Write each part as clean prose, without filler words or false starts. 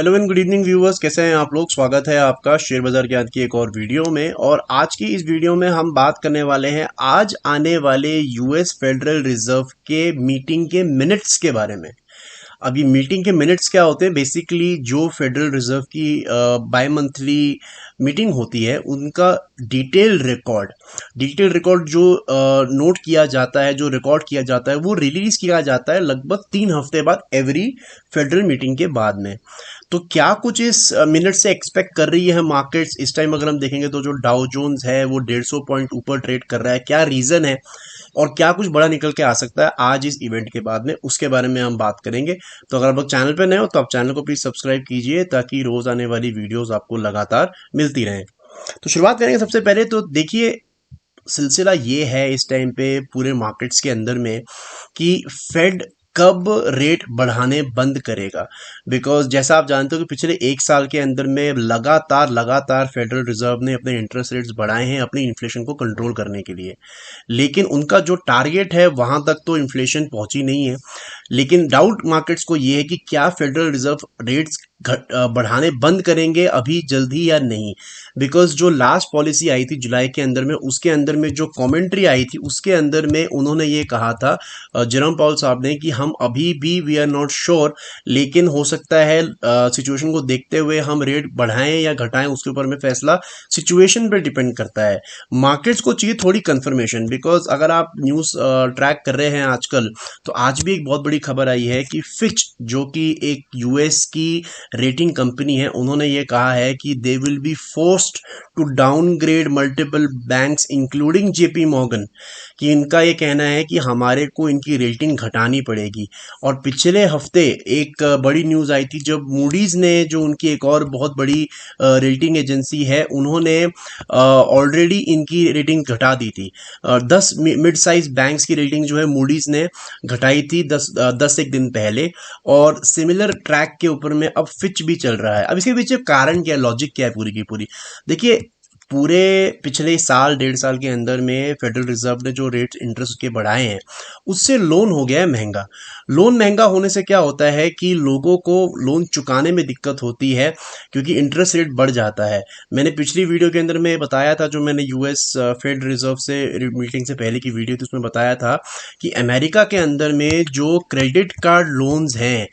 Hello and good evening viewers, कैसे हैं आप लोग। स्वागत है आपका शेयर बाजार ज्ञान की एक और वीडियो में। और आज की इस वीडियो में हम बात करने वाले हैं आज आने वाले यूएस फेडरल रिजर्व के मीटिंग के मिनट्स के बारे में। अभी मीटिंग के मिनट्स क्या होते हैं, बेसिकली जो फेडरल रिजर्व की बाय मंथली मीटिंग होती है उनका डिटेल रिकॉर्ड जो नोट किया जाता है, जो रिकॉर्ड किया जाता है, वो रिलीज किया जाता है लगभग 3 हफ्ते बाद एवरी फेडरल मीटिंग के बाद में। तो क्या कुछ इस मिनट से एक्सपेक्ट कर रही है मार्केट्स इस टाइम, अगर हम देखेंगे तो जो डाउ जोन्स है वो 150 पॉइंट ऊपर ट्रेड कर रहा है, क्या रीजन है और क्या कुछ बड़ा निकल के आ सकता है आज इस इवेंट के बाद में, उसके बारे में हम बात करेंगे। तो अगर आप लोग चैनल पे नए हो तो आप चैनल को प्लीज सब्सक्राइब कीजिए ताकि रोज आने वाली वीडियोस आपको लगातार मिलती रहें। तो शुरुआत करेंगे सबसे पहले। तो देखिए, सिलसिला ये है इस टाइम पे पूरे मार्केट्स के अंदर में कि फेड कब रेट बढ़ाने बंद करेगा। बिकॉज जैसा आप जानते हो कि पिछले 1 साल के अंदर में लगातार फेडरल रिजर्व ने अपने इंटरेस्ट रेट्स बढ़ाए हैं अपनी इन्फ्लेशन को कंट्रोल करने के लिए, लेकिन उनका जो टारगेट है वहां तक तो इन्फ्लेशन पहुंची नहीं है। लेकिन डाउट मार्केट्स को ये है कि क्या फेडरल रिजर्व रेट्स बढ़ाने बंद करेंगे अभी जल्दी या नहीं। बिकॉज जो लास्ट पॉलिसी आई थी जुलाई के अंदर में, उसके अंदर में जो कमेंट्री आई थी उसके अंदर में उन्होंने ये कहा था जेरोम पाउल साहब ने कि हम अभी भी वी आर नॉट श्योर, लेकिन हो सकता है सिचुएशन को देखते हुए हम रेट बढ़ाएं या घटाएं, उसके ऊपर में फैसला सिचुएशन पे डिपेंड करता है। मार्केट्स को चाहिए थोड़ी कंफर्मेशन। बिकॉज अगर आप न्यूज़ ट्रैक कर रहे हैं आजकल, तो आज भी एक बहुत बड़ी खबर आई है कि फिच जो कि एक यूएस की रेटिंग कंपनी है, उन्होंने ये कहा है कि they will be forced to downgrade multiple banks including JP Morgan. कि इनका ये कहना है कि हमारे को इनकी रेटिंग घटानी पड़ेगी। और पिछले हफ्ते एक बड़ी न्यूज़ आई थी जब मूडीज ने, जो उनकी एक और बहुत बड़ी रेटिंग एजेंसी है, उन्होंने ऑलरेडी इनकी रेटिंग घटा दी थी। 10 मिड साइज बैंक्स की रेटिंग जो है मूडीज ने घटाई थी 10 एक दिन पहले। और सिमिलर ट्रैक के ऊपर में अब फिच भी चल रहा है। अब इसके पीछे कारण क्या है, लॉजिक क्या है पूरी की पूरी। देखिए, पूरे पिछले साल 1.5 साल के अंदर में फेडरल रिजर्व ने जो रेट इंटरेस्ट के बढ़ाए हैं, उससे लोन हो गया है महंगा। लोन महंगा होने से क्या होता है कि लोगों को लोन चुकाने में दिक्कत होती है क्योंकि इंटरेस्ट रेट बढ़ जाता है। मैंने पिछली वीडियो के अंदर में बताया था, जो मैंने यूएस फेड रिजर्व से मीटिंग से पहले की वीडियो थी, उसमें बताया था कि अमेरिका के अंदर में जो क्रेडिट कार्ड लोन्स हैं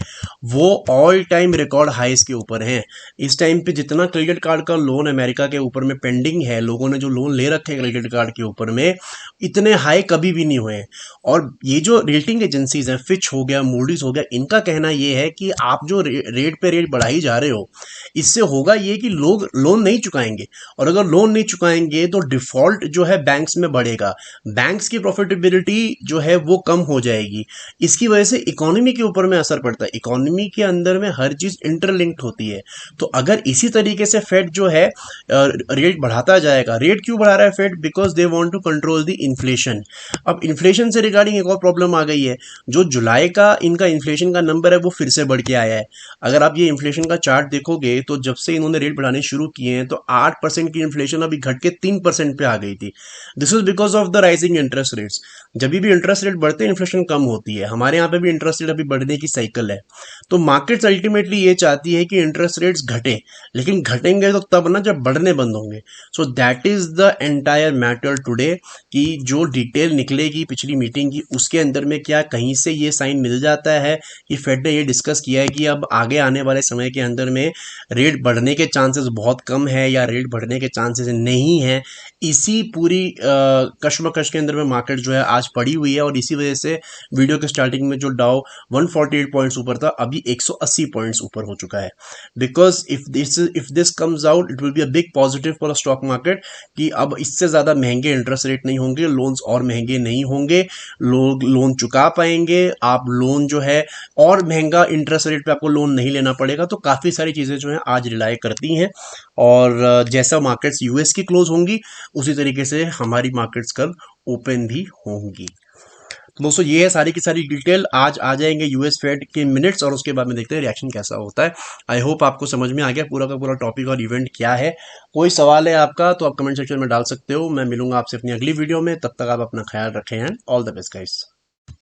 वो ऑल टाइम रिकॉर्ड हाईस के ऊपर हैं। इस टाइम पे जितना क्रेडिट कार्ड का लोन अमेरिका के ऊपर में पेंडिंग है, लोगों ने जो लोन ले रखे हैं क्रेडिट कार्ड के ऊपर में, इतने हाई कभी भी नहीं हुए हैं। और ये जो रेटिंग एजेंसीज हैं, फिच हो गया, मूडीज हो गया, इनका कहना ये है कि आप जो रेट पे रेट बढ़ाई जा रहे हो, इससे होगा ये कि लोग लोन नहीं चुकाएंगे। और अगर लोन नहीं चुकाएंगे तो डिफॉल्ट जो है बैंक्स में बढ़ेगा, बैंक्स की प्रॉफिटेबिलिटी जो है वो कम हो जाएगी। इसकी वजह से इकोनॉमी के ऊपर में असर पड़ता है। इकोनॉमी के अंदर में हर चीज इंटरलिंक्ड होती है। तो अगर इसी तरीके से फेड जो है रेट बढ़ाता जाएगा। रेट क्यों बढ़ा रहा है Fed? Because they want to control the inflation. अब इन्फ्लेशन से रिगार्डिंग एक और प्रॉब्लम आ गई है। जो जुलाई का इनका इन्फ्लेशन का नंबर है वो फिर से बढ़ के आया है। अगर आप ये इन्फ्लेशन का चार्ट देखोगे तो जब से इन्होंने रेट बढ़ाने शुरू किए हैं तो 8% की इन्फ्लेशन अभी घट के 3% पे आ गई थी। This is because of the rising interest rates. जब भी इंटरेस्ट रेट बढ़ते हैं इन्फ्लेशन कम होती है। हमारे यहाँ पे भी इंटरेस्ट रेट अभी बढ़ने की साइकिल है। तो मार्केट्स अल्टीमेटली ये चाहती है कि इंटरेस्ट रेट्स घटे, लेकिन घटेंगे तो तब ना जब बढ़ने बंद होंगे। So that is the entire matter today, कि जो डिटेल निकलेगी पिछली मीटिंग की उसके अंदर में क्या कहीं से ये साइन मिल जाता है कि फेड ने ये डिस्कस किया है कि अब आगे आने वाले समय के अंदर में रेट बढ़ने के चांसेस बहुत कम है या रेट बढ़ने के चांसेस नहीं है। इसी पूरी कश्मकश के अंदर में मार्केट जो है आज पड़ी हुई है। और इसी वजह से वीडियो के स्टार्टिंग में जो डाउ 148 पॉइंट्स ऊपर था, अभी 180 पॉइंट्स ऊपर हो चुका है। Because if this comes out it will be a big positive for stock market, कि अब इससे ज्यादा महंगे इंटरेस्ट रेट नहीं होंगे, लोन्स और महंगे नहीं होंगे, लोग लोन चुका पाएंगे। आप लोन जो है और महंगा इंटरेस्ट रेट पे आपको लोन नहीं लेना पड़ेगा। तो काफी सारी चीजें जो है आज रिलाई करती हैं। और जैसा मार्केट्स यूएस की क्लोज होंगी उसी तरीके से हमारी मार्केट्स कल ओपन भी होंगी। तो दोस्तों, ये है सारी की सारी डिटेल। आज आ जाएंगे यूएस फेड के मिनट्स और उसके बाद में देखते हैं रिएक्शन कैसा होता है। आई होप आपको समझ में आ गया पूरा का पूरा टॉपिक और इवेंट क्या है। कोई सवाल है आपका तो आप कमेंट सेक्शन में डाल सकते हो। मैं मिलूंगा आपसे अपनी अगली वीडियो में। तब तक आप अपना ख्याल रखें and all the best guys.